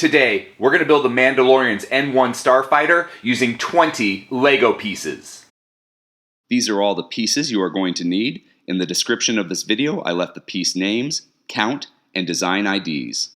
Today, we're going to build the Mandalorian's N-1 Starfighter using 20 Lego pieces. These are all the pieces you are going to need. In the description of this video, I left the piece names, count, and design IDs.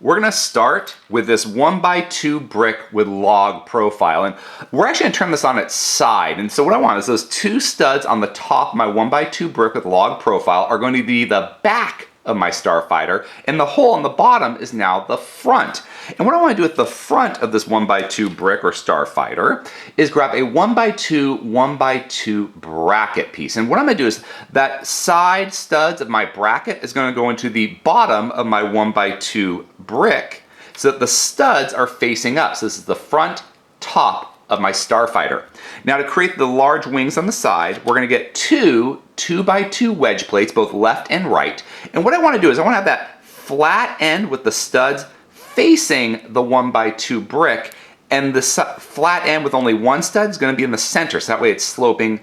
We're going to start with this 1x2 brick with log profile, and we're actually going to turn this on its side. And so what I want is those two studs on the top of my 1x2 brick with log profile are going to be the back of my Starfighter, and the hole on the bottom is now the front. And what I want to do with the front of this 1x2 brick or Starfighter is grab a 1x2 bracket piece. And what I'm going to do is that side studs of my bracket is going to go into the bottom of my 1x2 brick so that the studs are facing up. So this is the front top of my Starfighter. Now to create the large wings on the side, we're going to get two 2x2 wedge plates, both left and right. And what I want to do is I want to have that flat end with the studs facing the 1x2 brick, and the flat end with only one stud is going to be in the center, so that way it's sloping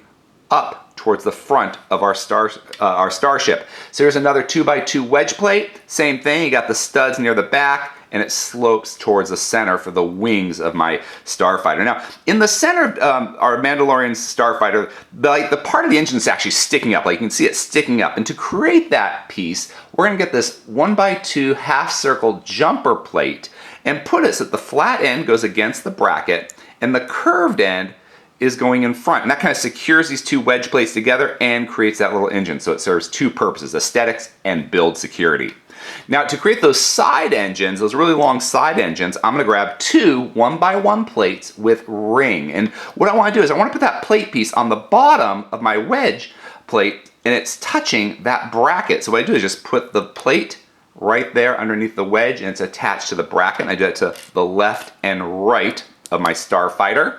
up towards the front of our starship. So here's another 2x2 wedge plate, same thing, you got the studs near the back, and it slopes towards the center for the wings of my Starfighter. Now, in the center of our Mandalorian Starfighter, the part of the engine is actually sticking up. Like you can see it sticking up. And to create that piece, we're gonna get this 1x2 half circle jumper plate and put it so that the flat end goes against the bracket and the curved end is going in front. And that kind of secures these two wedge plates together and creates that little engine. So it serves two purposes, aesthetics and build security. Now to create those side engines, those really long side engines, I'm going to grab two 1x1 plates with ring. And what I want to do is I want to put that plate piece on the bottom of my wedge plate and it's touching that bracket. So what I do is just put the plate right there underneath the wedge and it's attached to the bracket. And I do that to the left and right of my Starfighter.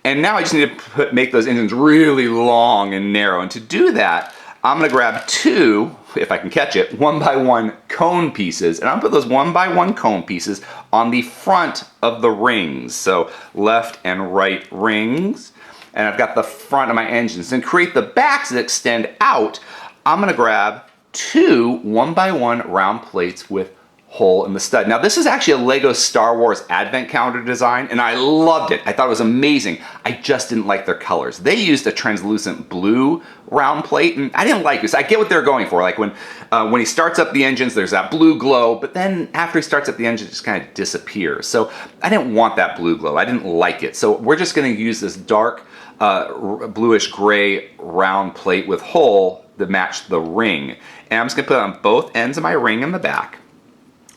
And now I just need to make those engines really long and narrow. And to do that, I'm going to grab two, if I can catch it, 1x1 cone pieces, and I'll put those 1x1 cone pieces on the front of the rings. So left and right rings, and I've got the front of my engines. And create the backs that extend out, I'm going to grab two 1x1 round plates with hole in the stud. Now this is actually a Lego Star Wars Advent Calendar design and I loved it. I thought it was amazing. I just didn't like their colors. They used a translucent blue round plate and I didn't like it. So I get what they're going for. Like when he starts up the engines, there's that blue glow, but then after he starts up the engine, it just kind of disappears. So I didn't want that blue glow. I didn't like it. So we're just going to use this dark bluish gray round plate with hole to match the ring. And I'm just going to put it on both ends of my ring in the back.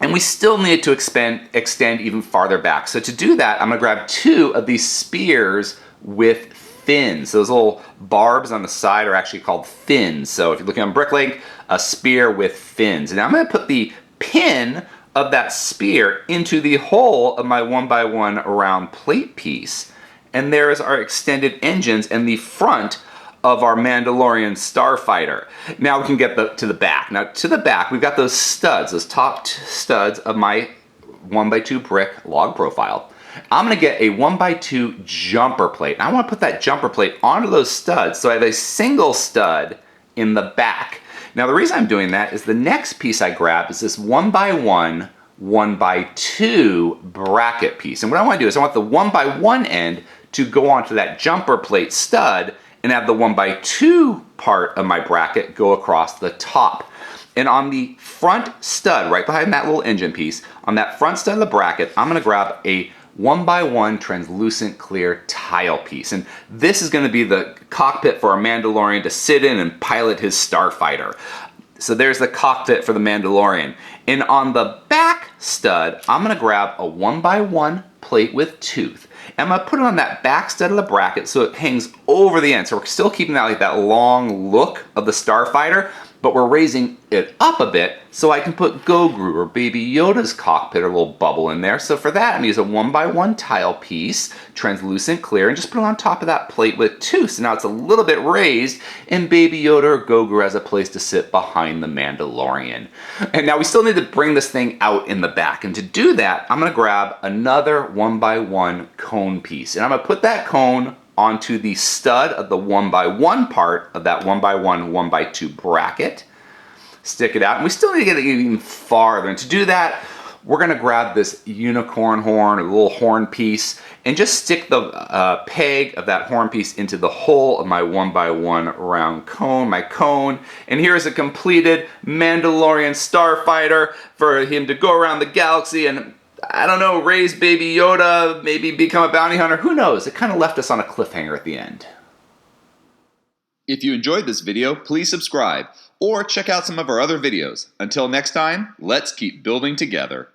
And we still need to extend even farther back. So to do that, I'm gonna grab two of these spears with fins. Those little barbs on the side are actually called fins. So if you're looking on Bricklink, a spear with fins. And I'm gonna put the pin of that spear into the hole of my 1x1 round plate piece. And there is our extended engines and the front of our Mandalorian Starfighter. Now we can get to the back. Now to the back, we've got those studs, those top studs of my 1x2 brick log profile. I'm gonna get a 1x2 jumper plate. And I wanna put that jumper plate onto those studs so I have a single stud in the back. Now the reason I'm doing that is the next piece I grab is this 1x1 1x2 bracket piece. And what I wanna do is I want the 1x1 end to go onto that jumper plate stud and have the 1x2 part of my bracket go across the top. And on the front stud, right behind that little engine piece, on that front stud of the bracket, I'm gonna grab a 1x1 translucent clear tile piece. And this is gonna be the cockpit for our Mandalorian to sit in and pilot his Starfighter. So there's the cockpit for the Mandalorian. And on the back stud, I'm gonna grab a 1x1 plate with tooth. And I'm gonna put it on that back stud of the bracket so it hangs over the end. So we're still keeping that like that long look of the Starfighter, but we're raising it up a bit so I can put Goguru or Baby Yoda's cockpit or a little bubble in there. So for that, I'm gonna use a 1x1 tile piece, translucent clear, and just put it on top of that plate with tooth. So now it's a little bit raised, and Baby Yoda or Goguru has a place to sit behind the Mandalorian. And now we still need to bring this thing out in the back. And to do that, I'm gonna grab another 1x1 cone piece. And I'm gonna put that cone onto the stud of the 1x1 part of that 1x1 1x2 bracket. Stick it out, and we still need to get it even farther. And to do that, we're going to grab this unicorn horn, or little horn piece, and just stick the peg of that horn piece into the hole of my 1x1 round cone, my cone. And here's a completed Mandalorian Starfighter for him to go around the galaxy and, I don't know, raise Baby Yoda, maybe become a bounty hunter. Who knows? It kind of left us on a cliffhanger at the end. If you enjoyed this video, please subscribe or check out some of our other videos. Until next time, let's keep building together.